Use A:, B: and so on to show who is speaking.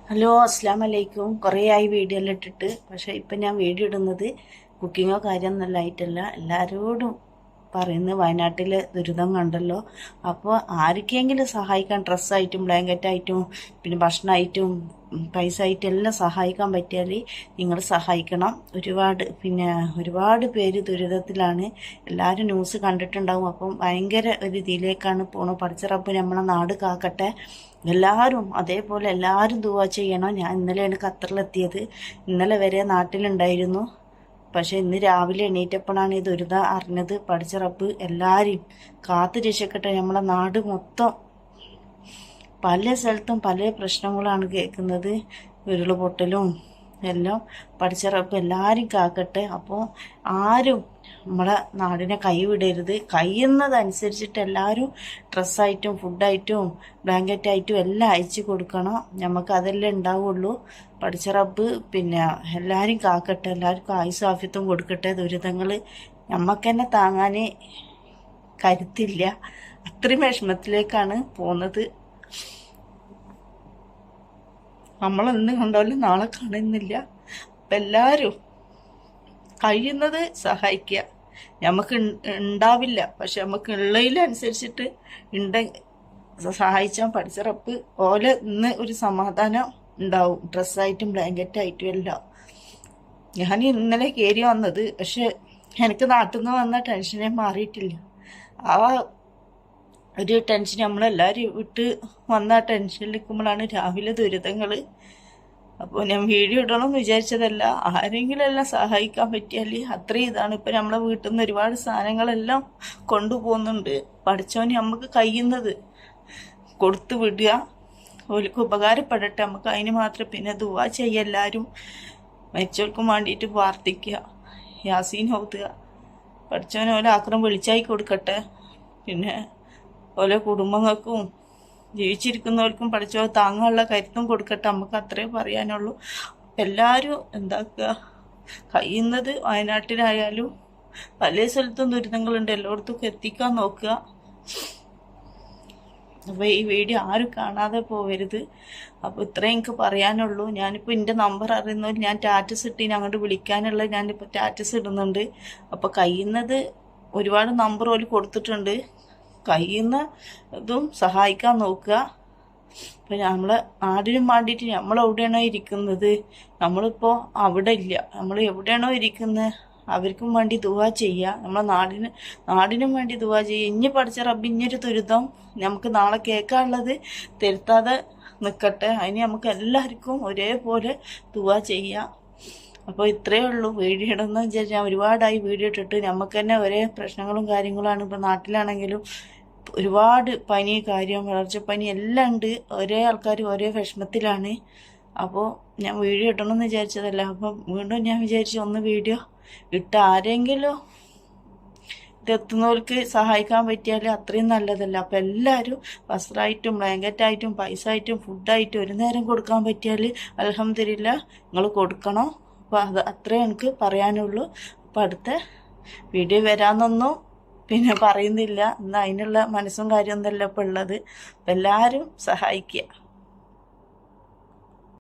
A: Hello, അസ്സാം വലൈക്കും. കുറേ ആയി വീഡിയോ എല്ലാം ഇട്ടിട്ട്. പക്ഷേ ഇപ്പം ഞാൻ വീഡിയോ ഇടുന്നത് കുക്കിങ്ങോ കാര്യമൊന്നുമല്ല ആയിട്ടല്ല. എല്ലാവരോടും പറയുന്നത് വയനാട്ടിലെ ദുരിതം കണ്ടല്ലോ. അപ്പോൾ ആർക്കെങ്കിലും സഹായിക്കാൻ, ഡ്രസ്സായിട്ടും ബ്ലാങ്കറ്റായിട്ടും പിന്നെ ഭക്ഷണമായിട്ടും പൈസ ആയിട്ടും എല്ലാം സഹായിക്കാൻ പറ്റിയാൽ നിങ്ങൾ സഹായിക്കണം. ഒരുപാട് പേര് ദുരിതത്തിലാണ്. എല്ലാവരും ന്യൂസ് കണ്ടിട്ടുണ്ടാവും. അപ്പം ഭയങ്കര ഒരു ഇതിലേക്കാണ് പോണത്. പഠിച്ച റബ്ബ് നമ്മളെ നാട് കാക്കട്ടെ. എല്ലാവരും അതേപോലെ എല്ലാവരും ദുആ ചെയ്യണം. ഞാൻ ഇന്നലെയാണ് ഖത്തറിലെത്തിയത്. ഇന്നലെ വരെ നാട്ടിലുണ്ടായിരുന്നു. പക്ഷെ ഇന്ന് രാവിലെ എണീറ്റപ്പോഴാണ് ഈ ദുരിതം അറിഞ്ഞത്. പഠിച്ച റബ്ബ് എല്ലാവരെയും കാത്തു രക്ഷിക്കട്ടെ. നമ്മളെ നാട് മൊത്തം പല സ്ഥലത്തും പല പ്രശ്നങ്ങളാണ് കേൾക്കുന്നത്. ഉരുൾപൊട്ടലും എല്ലാം. പഠിച്ച റബ്ബ് എല്ലാവരും കാക്കട്ടെ. അപ്പോൾ ആരും നമ്മളെ നാടിനെ കൈവിടരുത്. കഴിയുന്നതനുസരിച്ചിട്ട് എല്ലാവരും ഡ്രസ്സായിട്ടും ഫുഡായിട്ടും ബ്ലാങ്കറ്റായിട്ടും എല്ലാം അയച്ചു കൊടുക്കണം. നമുക്ക് അതെല്ലാം ഉണ്ടാവുള്ളൂ. പഠിച്ച റബ്ബ് എല്ലാവരും കാക്കട്ടെ. എല്ലാവർക്കും ആയുസ്സും ആഫിയത്തും കൊടുക്കട്ടെ. ദുരിതങ്ങൾ നമുക്ക് തന്നെ താങ്ങാൻ കരുത്തില്ല. അത്രയും വിഷമത്തിലേക്കാണ് പോകുന്നത്. നമ്മളെന്ന് കണ്ടാലും നാളെ കാണുന്നില്ല. അപ്പം എല്ലാവരും കഴിയുന്നത് സഹായിക്കുക. നമുക്ക് ഉണ്ടാവില്ല, പക്ഷെ നമുക്ക് ഉള്ളതിനനുസരിച്ചിട്ട് സഹായിച്ചാൽ പഠിച്ച റബ്ബ് ഓലെ ഇന്ന് ഒരു സമാധാനം ഉണ്ടാവും. ഡ്രസ്സായിട്ടും ബ്ലാങ്കറ്റായിട്ടും എല്ലാം. ഞാൻ ഇന്നലെ കയറി വന്നത്, പക്ഷെ എനിക്ക് നാട്ടിൽ നിന്ന് വന്ന ടെൻഷനെ മാറിയിട്ടില്ല. ആ ഒരു ടെൻഷൻ നമ്മളെല്ലാവരും വിട്ട് വന്ന ടെൻഷനിൽ നിൽക്കുമ്പോഴാണ് രാവിലെ ദുരിതങ്ങൾ. അപ്പോൾ ഞാൻ വീഡിയോ ഇടണമെന്ന് വിചാരിച്ചതല്ല. ആരെങ്കിലും എല്ലാം സഹായിക്കാൻ പറ്റിയാൽ അത്രയും ഇതാണ്. ഇപ്പം നമ്മളെ വീട്ടിൽ നിന്ന് ഒരുപാട് സാധനങ്ങളെല്ലാം കൊണ്ടുപോകുന്നുണ്ട്. പഠിച്ചവന് നമുക്ക് കഴിയുന്നത് കൊടുത്തു വിടുക. ഓർക്ക് ഉപകാരപ്പെടട്ടെ. നമുക്ക് അതിന് മാത്രം പിന്നെ ദുആ ചെയ്യുക. എല്ലാവരും മരിച്ചവർക്കും വേണ്ടിയിട്ട് പ്രാർത്ഥിക്കുക, യാസീൻ ഓതുക. പഠിച്ചവന് ഓരോ ആക്രം വിളിച്ചായി കൊടുക്കട്ടെ. പിന്നെ ഓരോ കുടുംബങ്ങൾക്കും ജീവിച്ചിരിക്കുന്നവർക്കും പഠിച്ചോ താങ്ങാനുള്ള കരുത്തും കൊടുക്കട്ടെ. നമുക്ക് അത്രേ പറയാനുള്ളൂ. എല്ലാവരും എന്താക്കുക, കഴിയുന്നത് വയനാട്ടിലായാലും പല സ്ഥലത്തും ദുരിതങ്ങളുണ്ട്, എല്ലായിടത്തും എത്തിക്കാൻ നോക്കുക. അപ്പോൾ ഈ വീഡിയോ ആരും കാണാതെ പോവരുത്. അപ്പോൾ ഇത്രയും എനിക്ക് പറയാനുള്ളൂ. ഞാനിപ്പോൾ എൻ്റെ നമ്പർ അറിയുന്നവർ ഞാൻ സ്റ്റാറ്റസ് ഇട്ടിന് അങ്ങോട്ട് വിളിക്കാനുള്ള ഞാനിപ്പോൾ സ്റ്റാറ്റസ് ഇടുന്നുണ്ട്. അപ്പോൾ കഴിയുന്നത് ഒരുപാട് നമ്പർ പോലും കൊടുത്തിട്ടുണ്ട്. കഴിയുന്ന ഇതും സഹായിക്കാൻ നോക്കുക. ഇപ്പം നമ്മളെ നാടിനും വേണ്ടിയിട്ട് നമ്മളെവിടെയാണോ ഇരിക്കുന്നത്, നമ്മളിപ്പോൾ അവിടെ ഇല്ല, നമ്മൾ എവിടെയാണോ ഇരിക്കുന്നത് അവർക്കും വേണ്ടി ദുആ ചെയ്യുക. നമ്മളെ നാടിനും വേണ്ടി ദുആ ചെയ്യുക. ഇനി പഠിച്ച റബ്ബ് ഇഞ്ഞൊരു ദുരിതം നമുക്ക് നാളെ കേൾക്കാനുള്ളത് തിരുത്താതെ നിൽക്കട്ടെ. അതിന് നമുക്ക് എല്ലാവർക്കും ഒരേപോലെ ദുആ ചെയ്യാം. അപ്പോൾ ഇത്രയേ ഉള്ളൂ. വീഡിയോ ഇടുന്ന വിചാരിച്ചാൽ ഒരുപാടായി വീഡിയോ ഇട്ടിട്ട്. നമുക്ക് തന്നെ ഒരേ പ്രശ്നങ്ങളും കാര്യങ്ങളാണ്. ഇപ്പം നാട്ടിലാണെങ്കിലും ഒരുപാട് പനി, വളർച്ചപ്പനി എല്ലാം ഉണ്ട്. ഒരേ ആൾക്കാർ ഒരേ വിഷമത്തിലാണ്. അപ്പോൾ ഞാൻ വീഡിയോ ഇടണമെന്ന് വിചാരിച്ചതല്ല. അപ്പം വീണ്ടും ഞാൻ വിചാരിച്ചു ഒന്ന് വീഡിയോ ഇട്ട് ആരെങ്കിലും ഇതെത്തുന്നവർക്ക് സഹായിക്കാൻ പറ്റിയാൽ അത്രയും നല്ലതല്ല. അപ്പം എല്ലാവരും വസ്ത്രമായിട്ടും ബ്ലാങ്കറ്റായിട്ടും പൈസ ആയിട്ടും ഫുഡായിട്ടും ഒരു നേരം കൊടുക്കാൻ പറ്റിയാൽ അൽഹംദുലില്ലാ നിങ്ങൾ കൊടുക്കണം. അപ്പോൾ അത് അത്രേ എനിക്ക് പറയാനുള്ളൂ. അപ്പം അടുത്ത വീഡിയോ വരാമെന്നൊന്നും പറയുന്നില്ല. എന്നാൽ അതിനുള്ള മനസ്സും കാര്യമൊന്നുമല്ല ഇപ്പോൾ ഉള്ളത്. അപ്പം എല്ലാവരും സഹായിക്കുക.